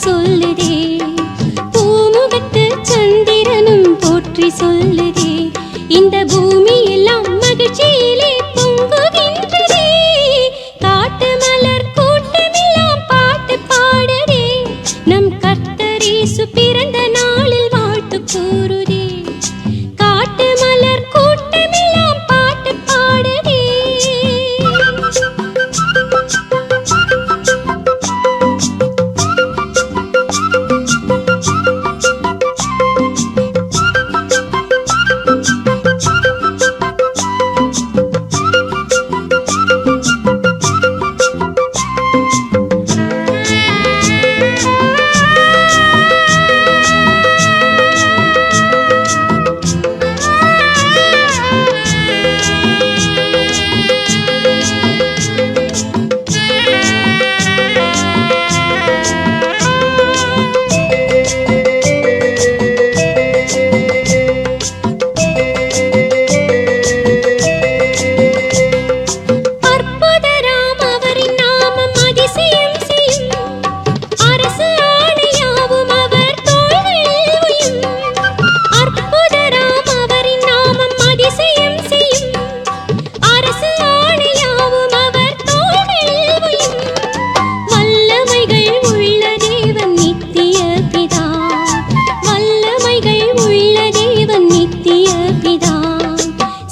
சொல்லுதே, பூமுகத்து சந்திரனும் போற்றி சொல்லுதே, இந்த பூமி எல்லாம் மகிழ்ச்சியிலே பொங்குகின்றதே, காட்டு மலர் கூட்டமெல்லாம் பாட்டு பாடுதே, நம் கர்த்தர் இயேசு பிறந்த நாளில் வாழ்த்து கூறுதே, காட்டு மலர் கூட்டமெல்லாம் பாட்டு பாடுதே.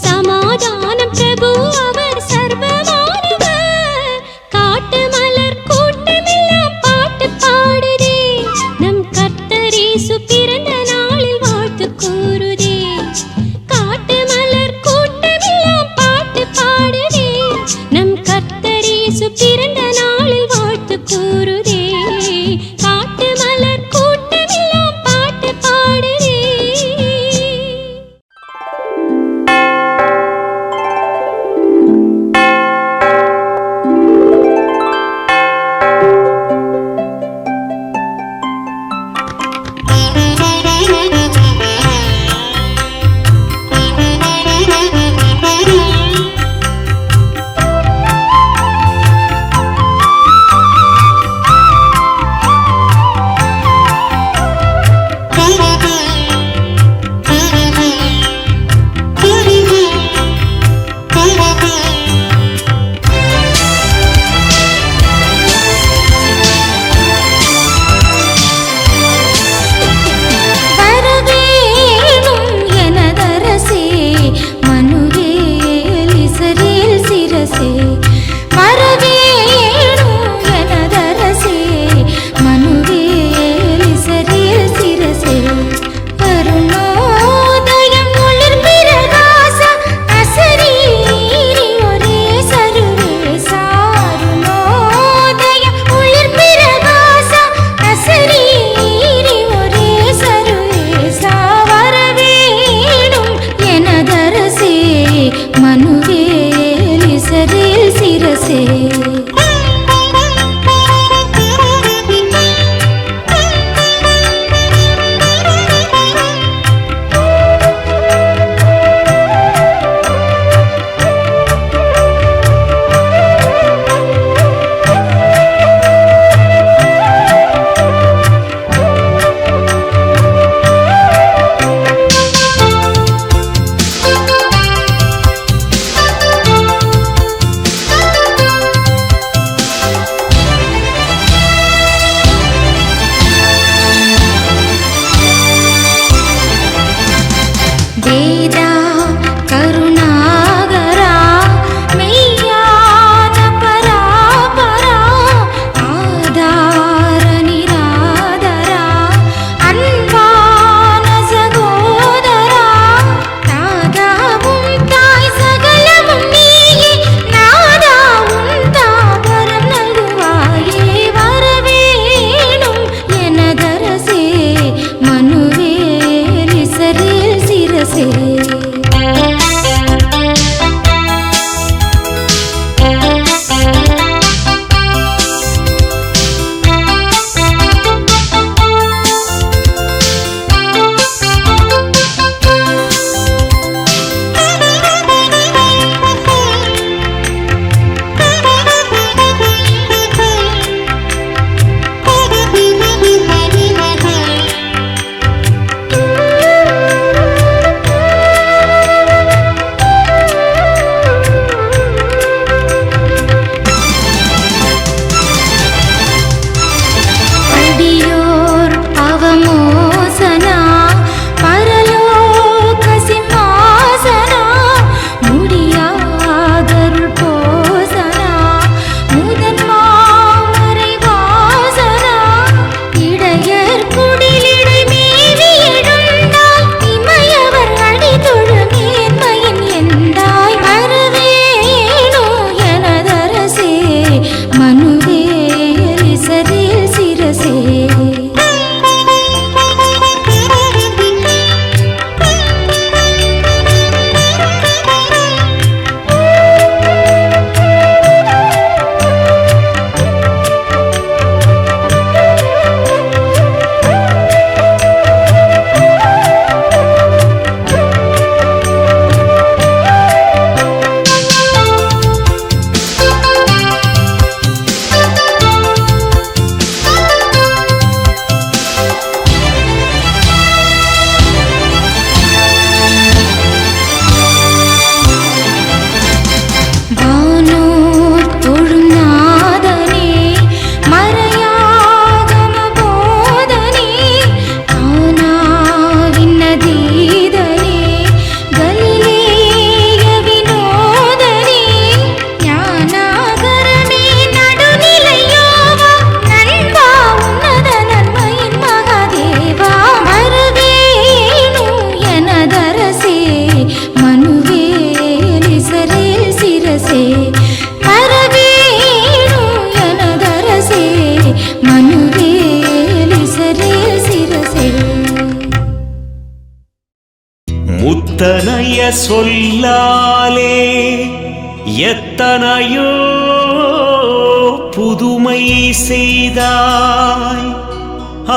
சமாதானம் பிரபு அவர் சர்வமானவர், காட்டு மலர் சொல்லாலே எத்தனையோ புதுமை செய்தாய்,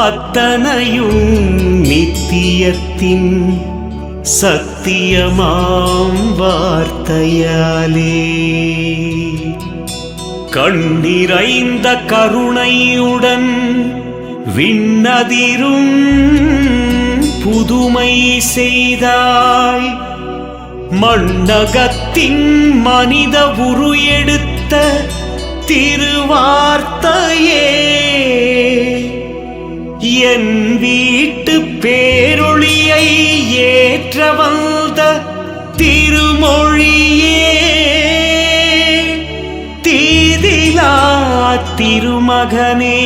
அத்தனையும் நித்தியத்தின் சத்தியமாம் வார்த்தையாலே. கண்ணிறைந்த கருணையுடன் விண்ணதிரும் புதுமை செய்தாய், மண்ணகத்தின் மனித உரு எடுத்த திருவார்த்தையே, என் வீட்டு பேரொளியை ஏற்ற வந்த திருமொழியே, தீதிலா திருமகனே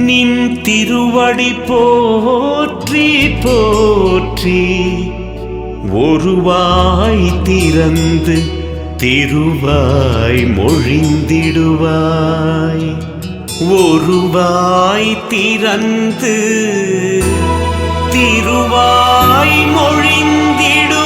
நின் திருவடி போற்றி போற்றி. ஒருவாய் திறந்து திருவாய் மொழிந்திடுவாய், ஒருவாய் திறந்து திருவாய் மொழிந்திடுவாய்.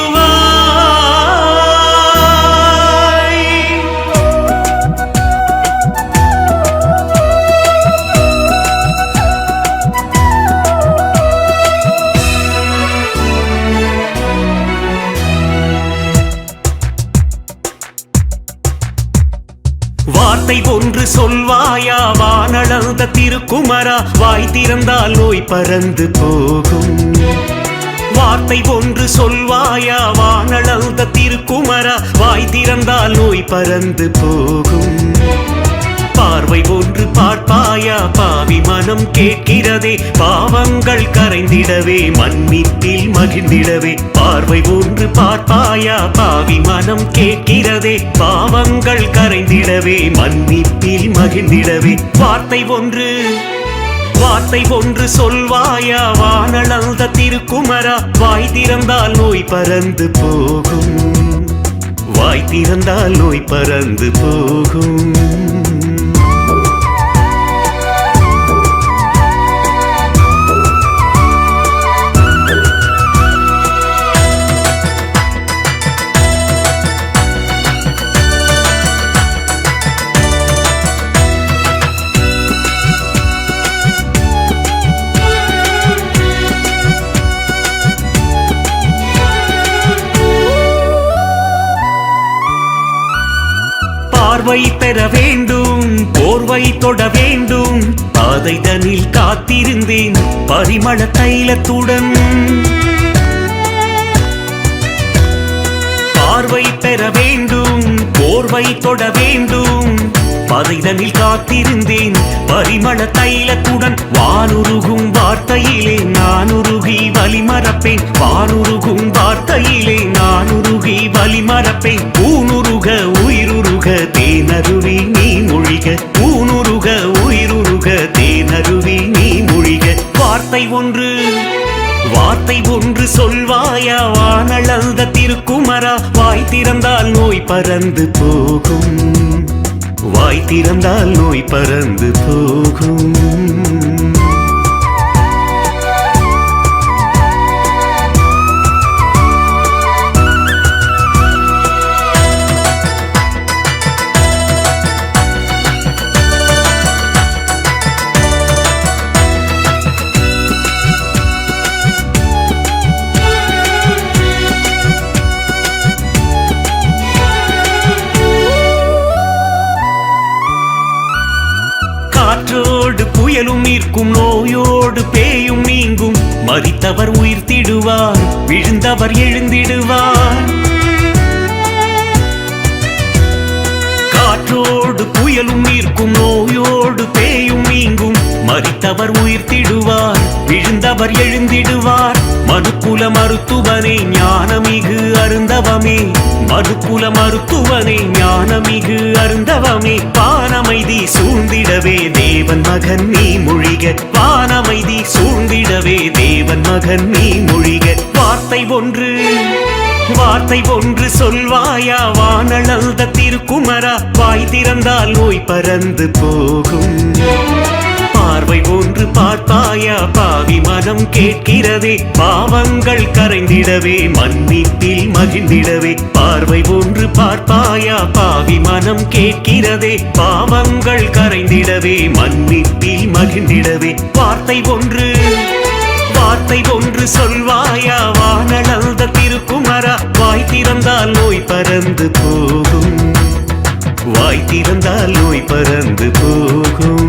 வார்த்தை ஒன்று சொல்வாயா வானளந்த திருக்குமரா, வாய் திறந்தால் நோய் பறந்து போகும். வார்த்தை ஒன்று சொல்வாயா வானளந்த திருக்குமரா, வாய் திறந்தால் நோய் பறந்து போகும். பார்வை ஒன்று பார்ப்பாயா பாவி மனம் கேட்கிறதே, பாவங்கள் கரைந்திடவே மன்னிப்பில் மகிழ்ந்திடவே. பார்வை ஒன்று பார்ப்பாயா பாவி மனம் கேட்கிறதே, பாவங்கள் கரைந்திடவே மன்னிப்பில் மகிழ்ந்திடவே. வார்த்தை ஒன்று சொல்வாயா வானளந்த திருக்குமரா, வாய் திறந்தால் நோய் பறந்து போகும், வாய் திறந்தால் நோய் பறந்து போகும். பார்வை பெற வேண்டும், போர்வை தொட வேண்டும், பாதைதனில் காத்திருந்தேன் பரிமள தைலத்துடன். பார்வை பெற வேண்டும், போர்வை தொட வேண்டும், பாதைதனில் காத்திருந்தேன் பரிமள தைலத்துடன். வானுருகும் வார்த்தையிலே நான் உருகி வழிமறப்பேன், வானுருகும் வார்த்தையிலே நான் உருகி வழிமறப்பேன். ஊனுருக உயிருருக தேனருவி நீ மொழிக, ஊனுருக உயிருருக தேனருவி நீ மொழிக. வார்த்தை ஒன்று சொல்வாயா வானளந்த திருக்குமரா, வாய் திறந்தால் நோய் பறந்து போகும், வாய் திறந்தால் நோய் பறந்து போகும். காற்றோடு புயலும் நீர்க்கும், நோயோடு பேயும் நீங்கும், மரித்தவர் உயிர்த்திடுவார், விழுந்தவர் எழுந்திடுவார். காற்றோடு புயலும் நீர்க்கும், நோயோடு பேயும் நீங்கும், மரித்தவர் உயிர்த்திடுவார், விழுந்தவர் எழுந்திடுவார். மறுக்குல மருத்துவனே ஞானமிகு அருந்தவமே, மறுக்குல மருத்துவனே ஞானமிகு அருந்தவமே. வானமைதி சூழ்ந்திடவே தேவன் மகன் நீ மொழிக, வானமைதி சூழ்ந்திடவே தேவன் மகன் நீ மொழிக. வார்த்தை ஒன்று சொல்வாயா வானளந்த திருக்குமரா, வாய் திறந்தால் நோய் பறந்து போகும். பார்வை ஒன்று பார்ப்பாயா பாவி மனம் மனம் கேட்கிறதே பாவங்கள் கரைந்திடவே மன்னிப்பில் மகிழ்ந்திடவே பார்வை ஒன்று பார்ப்பாயா பாவி மனம் கேட்கிறதே பாவங்கள் கரைந்திடவே மன்னிப்பில் மகிழ்ந்திடவே வார்த்தை ஒன்று சொல்வாயா வானளந்த திருக்குமரா வாய் திறந்தால் நோய் பறந்து போகும் வாய் திறந்தால் நோய் பறந்து போகும்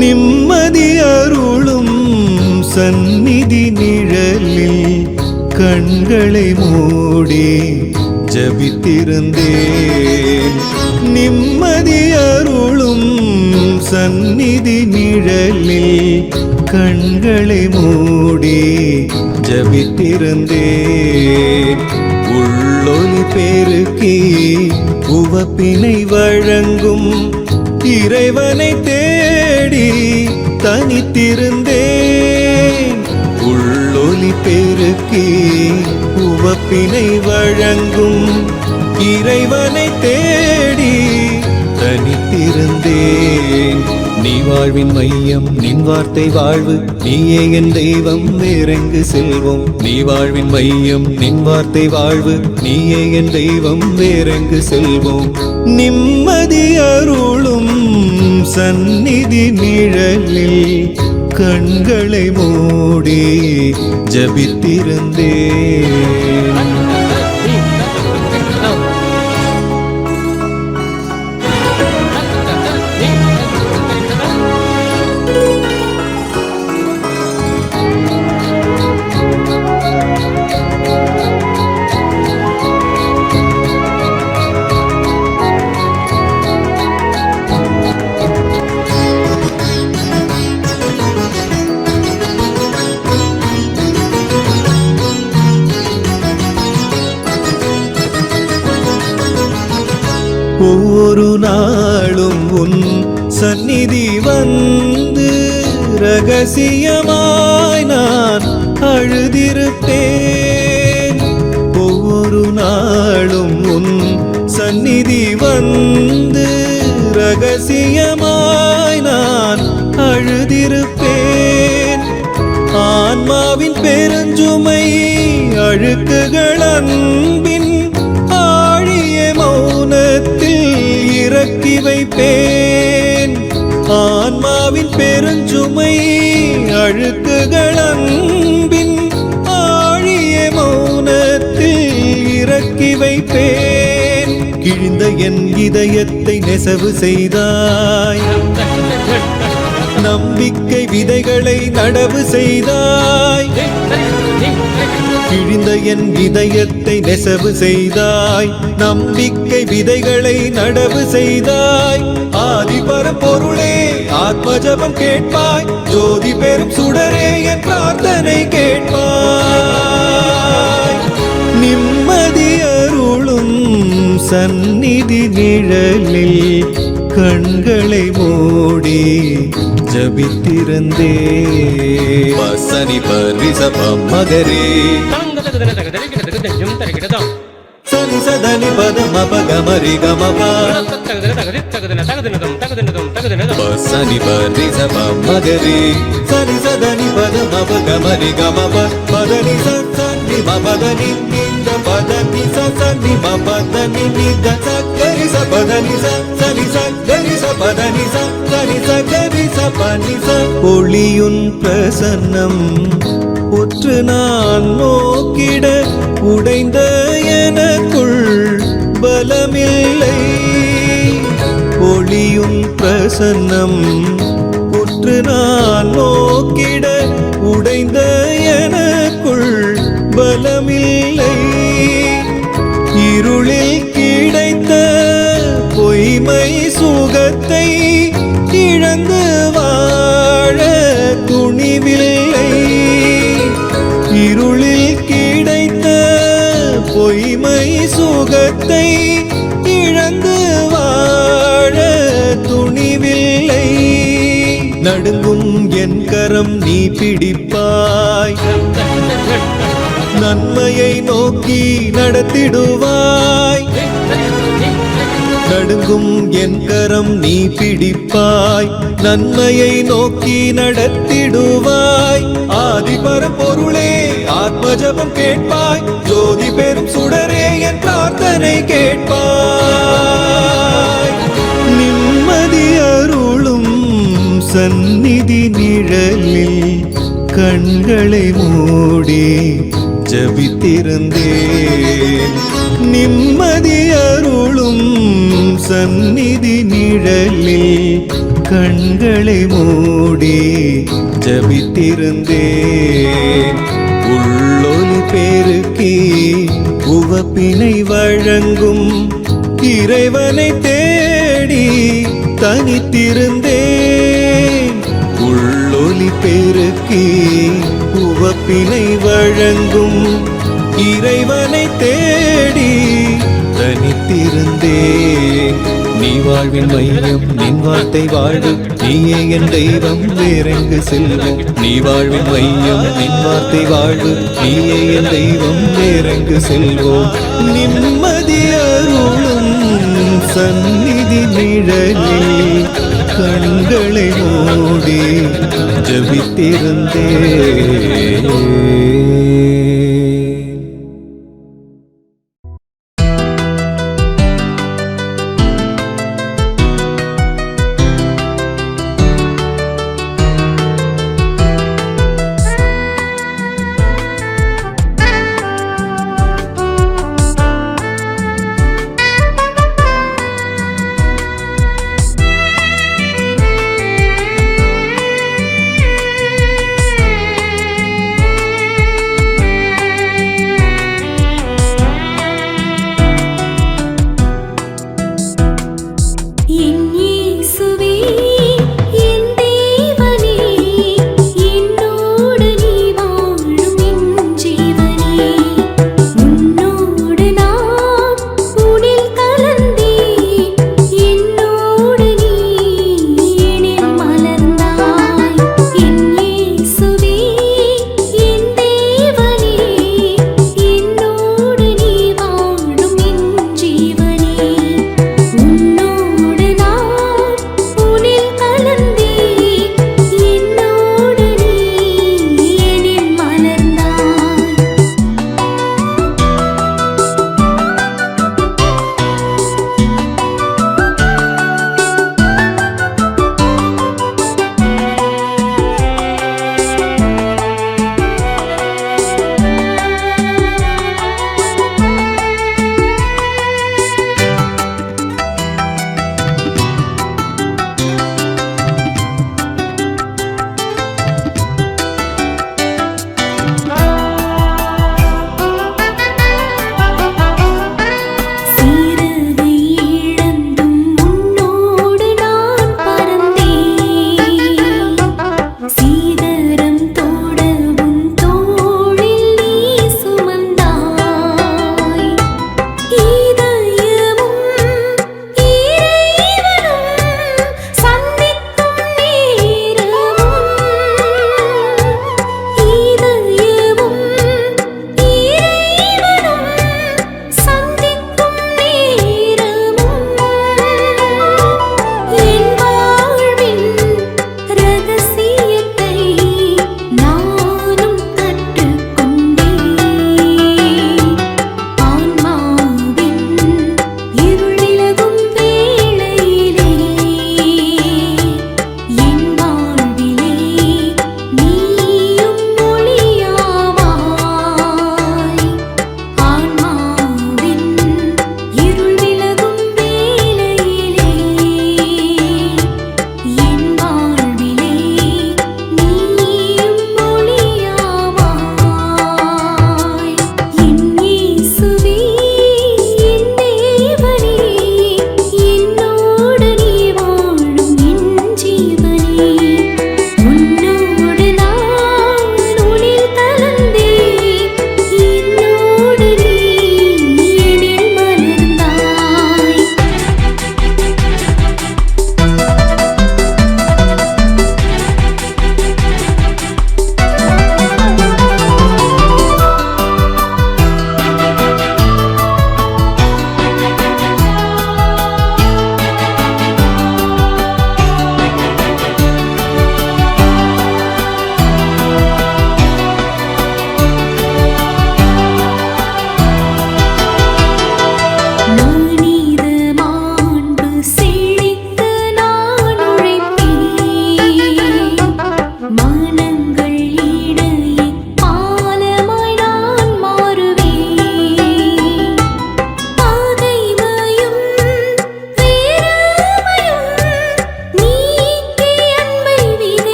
நிம்மதி அருளும் சந்நிதி நிழலில் கண்களை மூடி ஜபித்திருந்தேன். நிம்மதி அருளும் சந்நிதி நிழலில் கண்களை மூடி ஜபித்திருந்தேன். உள்ளொலி பெருக்கி உவப்பினை வழங்கும் இறைவனை தேடி தனித்திருந்தேன். உள்ளொலி பெருக்கி உவப்பினை வழங்கும் இறைவனை தேடி தனித்திருந்தேன். நீ வாழ்வின் மையம் நின் வார்த்தை வாழ்வு நீயே என் தெய்வம் வேறெங்கு செல்வோம். நீ வாழ்வின் மையம் நின் வார்த்தை வாழ்வு நீயே என் தெய்வம் வேறெங்கு செல்வோம். நிம்மதி அருளும் சந்நிதி நிழலில் கண்களை மூடி ஜபித்திருந்தேன். ஒவ்வொரு நாளும் உன் சந்நிதி வந்து ரகசியமாய் நான் அழுதிருப்பேன். ஒவ்வொரு நாளும் உன் சந்நிதி வந்து ரகசியமாய் நான் அழுதிருப்பேன். ஆன்மாவின் பெருஞ்சுமை அழுக்குகள் அன்பின் ஆழிய மௌனத்தில் இறக்கி வைப்பேன். ஆன்மாவின் பெருஞ்சுமை அழுக்குகள் அன்பின் ஆழிய மௌனத்தில் இறக்கி வைப்பேன். கிழிந்த என் இதயத்தை நெசவு செய்தாய், நம்பிக்கை விதைகளை நடவு செய்தாய். கிழிந்த என் இதயத்தை நெசவு செய்தாய், நம்பிக்கை விதைகளை நடவு செய்தாய். ஆதிபர பொருளே ஆத்ம ஜபம் கேட்பாய், ஜோதி பெரும் சுடரே என் பிரார்த்தனை கேட்பாய். நிம்மதி அருளும் சந்நிதி நிழலில் கண்களை மூடி ஜபித்திருந்தே. பசனி பரிசபம் மகரே சனி சதனி பதம பகமரி கமப பசனி பரிசபம் மகரே சனி சதனி பதம பகமரி கமப பதனி சன்னி மபதனி நிந்த பதனி சன்னி மபதனி நிந்த சக்கரி சபதனி சனி சக்கரி சபதனி சனி சக்கரி சபனி ச. ஒளியுன் பிரசன்னம் உற்று நான் நோக்கிட உடைந்த எனக்குள் பலமில்லை. ஒளியும் பிரசன்னம் உற்று நான் நோக்கிட உடைந்த எனக்குள் பலமில்லை. இருளில் கிடைத்த பொய்மை சுகத்தை இழந்து வாழ துணிவில்லை. இருளில் கிடைத்த பொய்மை சுகத்தை இழந்து வாழ துணிவில்லை. நடுங்கும் என் கரம் நீ பிடிப்பாய், நன்மையை நோக்கி நடத்திடுவாய். நடுங்கும் என் கரம் நீ பிடிப்பாய், நன்மையை நோக்கி நடத்திடுவாய். ஆதிபரம் பொருளே ஆத்ம ஜபம் கேட்பாய், ஜோதி பெரும் சுடரே என் பிரார்த்தனை கேட்பாய். நிம்மதி அருளும் சந்நிதி நிழலில் கண்களை மூடி ஜபித்திருந்தேன். நிம்மதி அருளும் சந்நிதி நிழலில் கண்களை மூடி ஜபித்திருந்தேன். உள்ளொலி பெருக்கி உவப்பினை வழங்கும் இறைவனை தேடி தனித்திருந்தேன். உள்ளொலி பெருக்கி உவப்பினை வழங்கும் இறைவனை தேடி தனித்திருந்தேன். நீ வாழ்வின் மையம் நின் வார்த்தை வாழ்வு, நீயே என் தெய்வம் வேறெங்கு செல்வோம். நீ வாழ்வின் மையம் நின் வார்த்தை வாழ்வு, நீயே என் தெய்வம் வேறெங்கு செல்வோம். நிம்மதி அருளும் சந்நிதி நிழலில் கண்களை மூடி ஜபித்திருந்தேன்.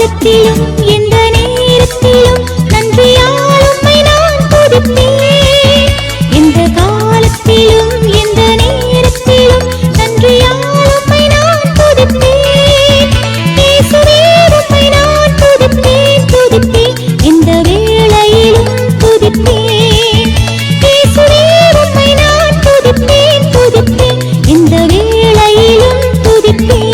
காலத்திலும் எந்த நேரத்திலும் நன்றியால் உம்மை நான் துதிப்பேன். எந்த காலத்திலும் எந்த நேரத்திலும் நன்றியால் உம்மை நான் துதிப்பேன். இயேசுவே உம்மை நான் துதிப்பேன் துதிப்பேன், எந்த வேளையிலும் துதிப்பேன். இயேசுவே உம்மை நான் துதிப்பேன் துதிப்பேன், எந்த வேளையிலும் துதிப்பேன்.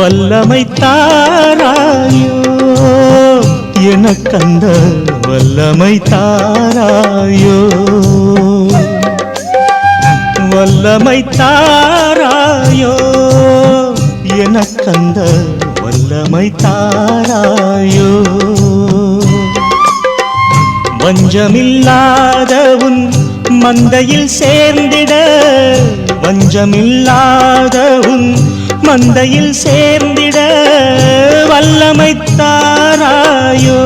வல்லமை தாராயோ எனக்கந்த வல்லமை தாராயோ வல்லமை தாராயோ எனக்கந்த வல்லமை தாராயோ வஞ்சமில்லாத உன் மந்தையில் சேர்ந்திட வஞ்சமில்லாத உன் மந்தையில் சேர்ந்திட வல்லமை தாராயோ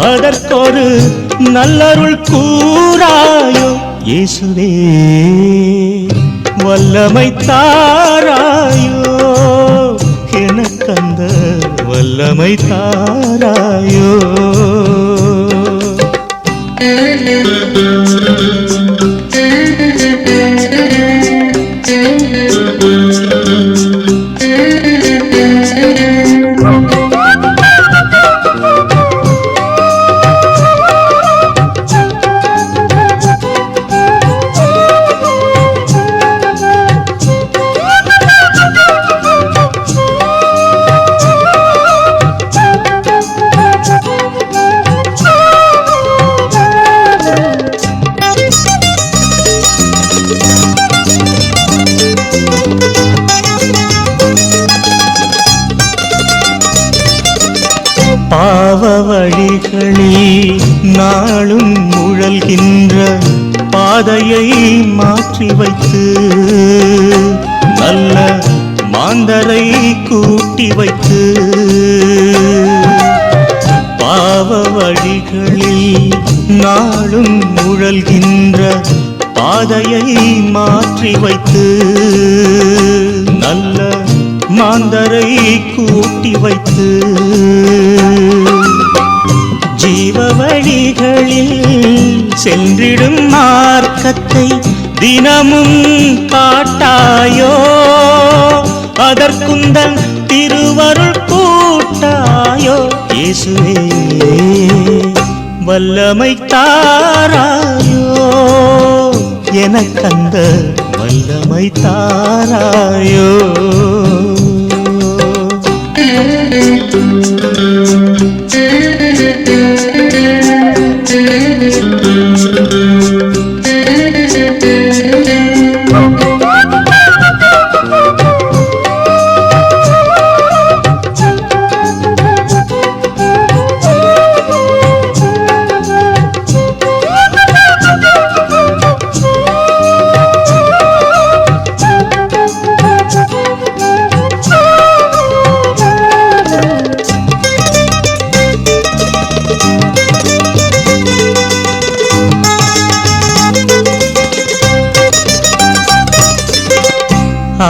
அதற்கொரு நல்லருள் கூறாயோ இயேசுவே வல்லமை தாராயோ எனக்கந்த வல்லமை தாராயோ பாவ வழிகளில் நாளும் உழல்கின்ற பாதையை மாற்றி வைத்து நல்ல மாந்தரை கூட்டி வைத்து பாவ வழிகளில் நாளும் உழல்கின்ற பாதையை மாற்றி வைத்து நல்ல மாந்தரை கூட்டி வைத்து ஜீவ வழிகளில் சென்றிடும் மார்க்கத்தை தினமும் காட்டாயோ அதற்குந்தன் திருவருள் கூட்டாயோ இயேசுவே வல்லமை தாராயோ எனக்கந்த வல்லமை தாராயோ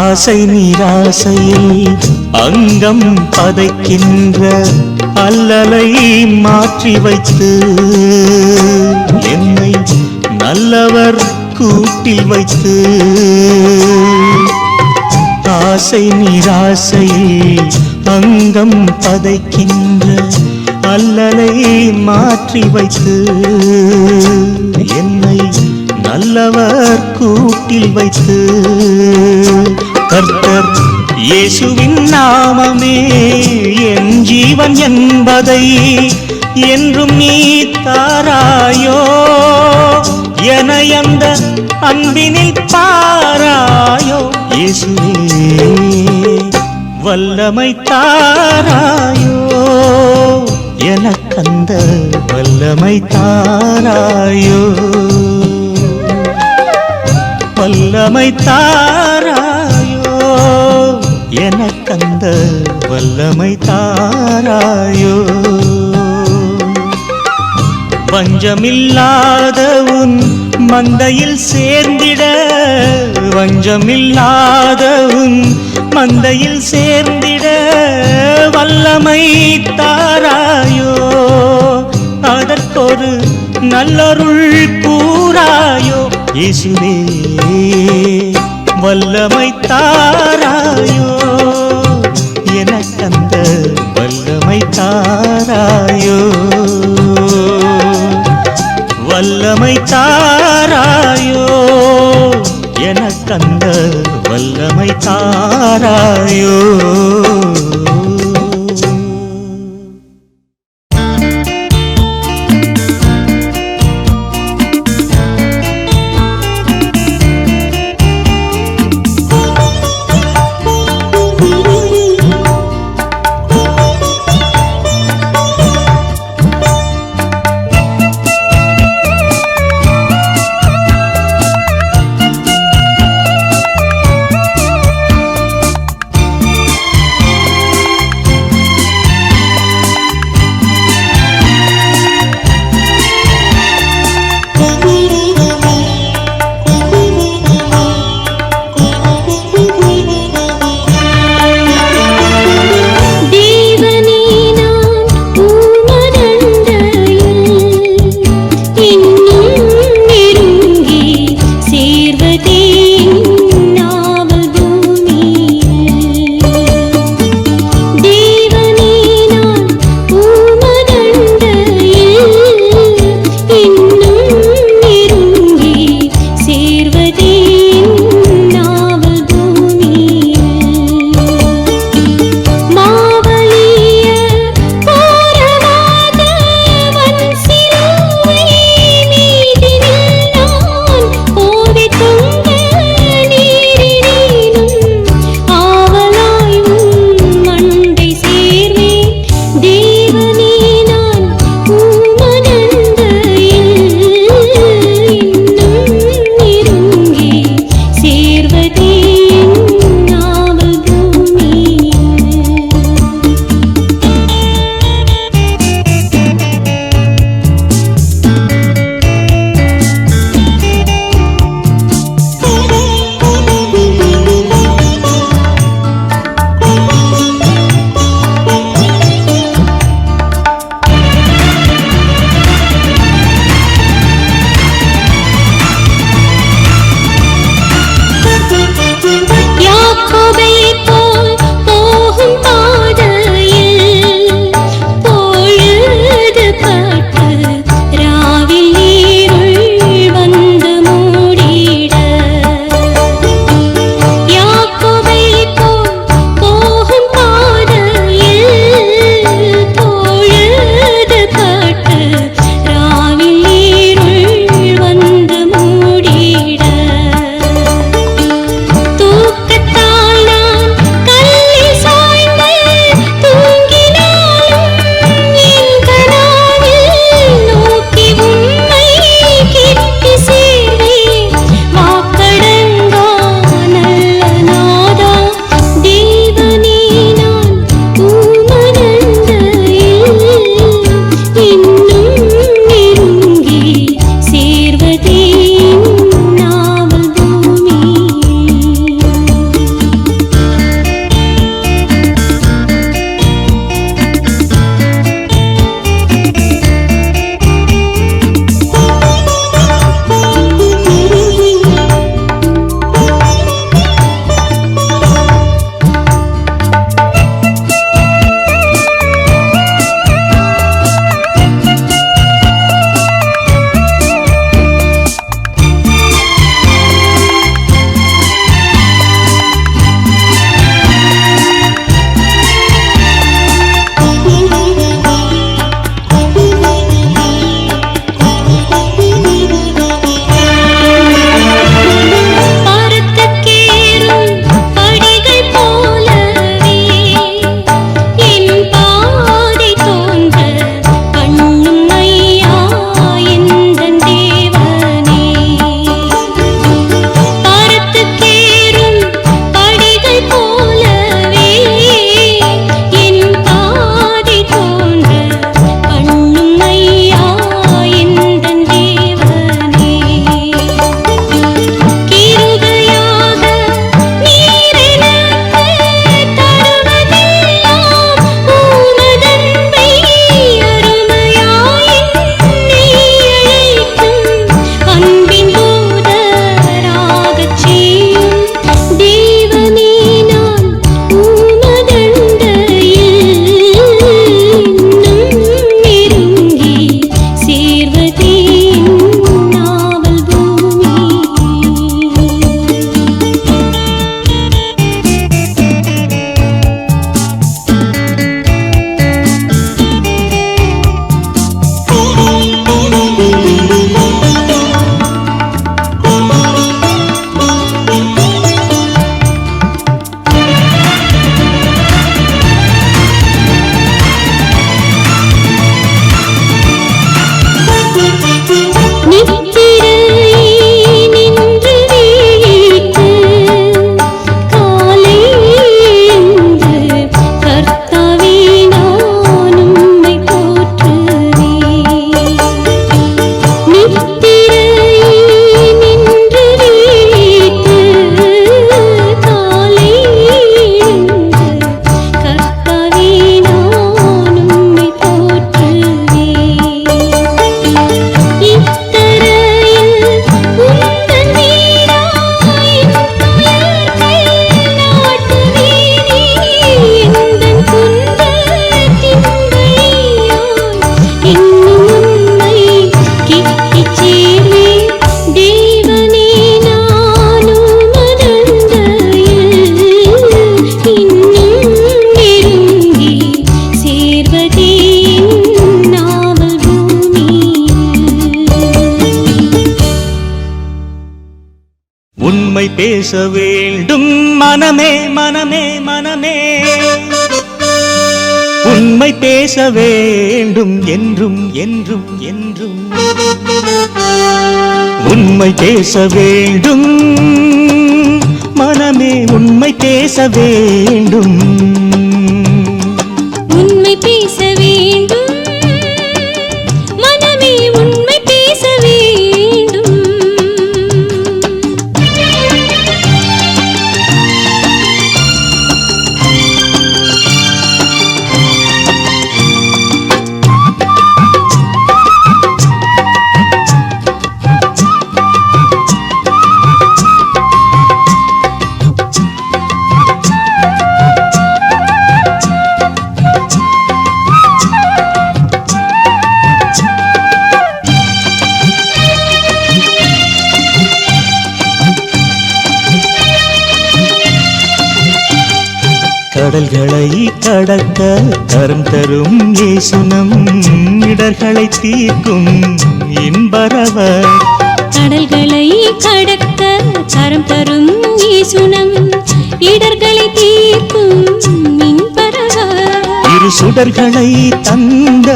ஆசை நீராசையில் அங்கம் பதைக்கின்ற அல்லலை மாற்றி வைத்து என்னை நல்லவர் கூட்டில் வைத்து ஆசை நீராசையில் அங்கம் பதைக்கின்ற அல்லலை மாற்றி வைத்து என்னை நல்லவர் கூட்டில் வைத்து கர்த்தர் இயேசுவின் நாமமே என் ஜீவன் என்பதை என்றும் நீ தாராயோ என அந்த அன்பினில் பாராயோ இயேசுவே வல்லமை தாராயோ எனக்கந்த வல்லமை தாராயோ வல்லமை தாராயோ எனக்கந்த வல்லமை தாராயோ வஞ்சமில்லாத உன் மந்தையில் சேர்ந்திட வஞ்சமில்லாத உன் மந்தையில் சேர்ந்திட வல்லமை தாராயோ அதற்கொரு நல்லருள் கூறாயோ இயேசுவே வல்லமை தாராயோ எனக்கந்த வல்லமை தாராயோ வல்லமை தாராயோ எனக்கந்த வல்லமை தாராயோ உண்மை பேச வேண்டும் மனமே மனமே மனமே, உண்மை பேச வேண்டும் என்றும் என்றும் என்றும். உண்மை பேச வேண்டும் மனமே, உண்மை பேச வேண்டும். உண்மை பேச வேண்டும் மனமே, உண்மை பேச வேண்டும். கடல்களை கடக்க கரம் தரும் இயேசுனம், இடர்களை தீர்க்கும் இன்பரவர். கடல்களை கடக்க கரம் தரும் இயேசுனம், இடர்களை தீர்க்கும் மின்பரவர். இரு சுடர்களை தந்த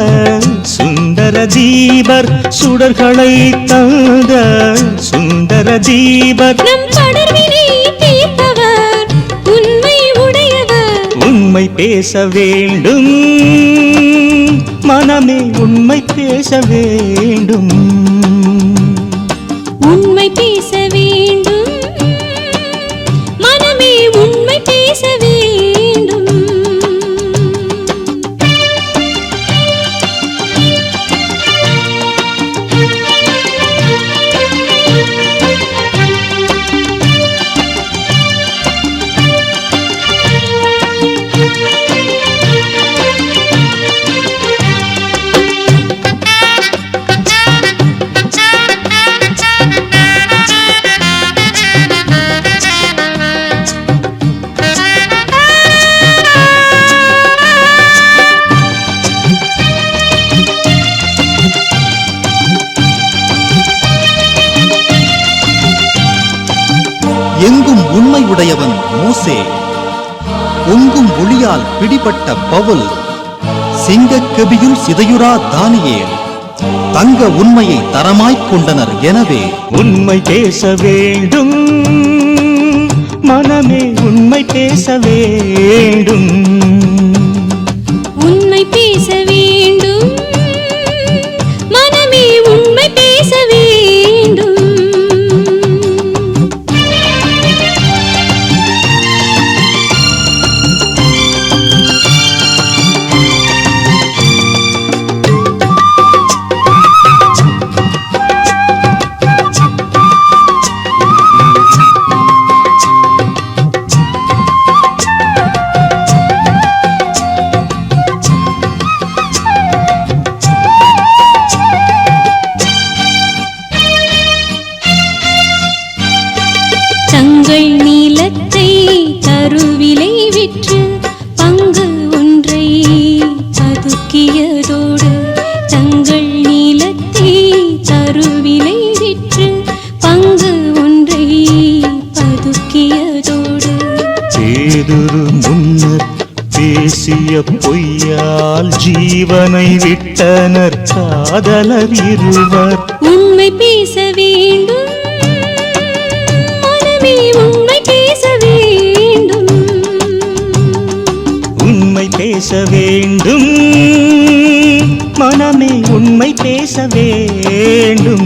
சுந்தர தீபர், சுடர்களை தந்த சுந்தர தீபர். நம் படர்வினை தீர்ப்பவர், உண்மை உடையவர். உண்மை பேச வேண்டும் மனமே, உண்மை பேச வேண்டும். உண்மை பேச வேண்டும் மனமே, உண்மை பேச வேண்டும். எங்கும் உண்மை உடையவன் மோசே, பொங்கும் ஒளியால் பிடிபட்ட பவுல், சிங்கக் கெபியுள் சிதையுறா தானியேல், தங்க உண்மையை தரமாய்க் கொண்டனர். எனவே உண்மை பேச வேண்டும் மனமே, உண்மை பேச வேண்டும். உண்மை பேச வேண்டும் மனமே, உண்மை பேச வேண்டும். தங்கள் நீலத்தை கருவிலை விற்று பங்கு ஒன்றை பதுக்கியதோடு, தங்கள் நீலத்தை கருவிலை விற்று பங்கு ஒன்றை பதுக்கியதோடு. பேதுரு முன்னர் பேசிய பொய்யால் ஜீவனை விட்டனர் காதலர் இருவர். உண்மை பேச வேண்டும் மனமே, உண்மை பேச வேண்டும். உண்மை பேச வேண்டும் மனமே, உண்மை பேச வேண்டும்.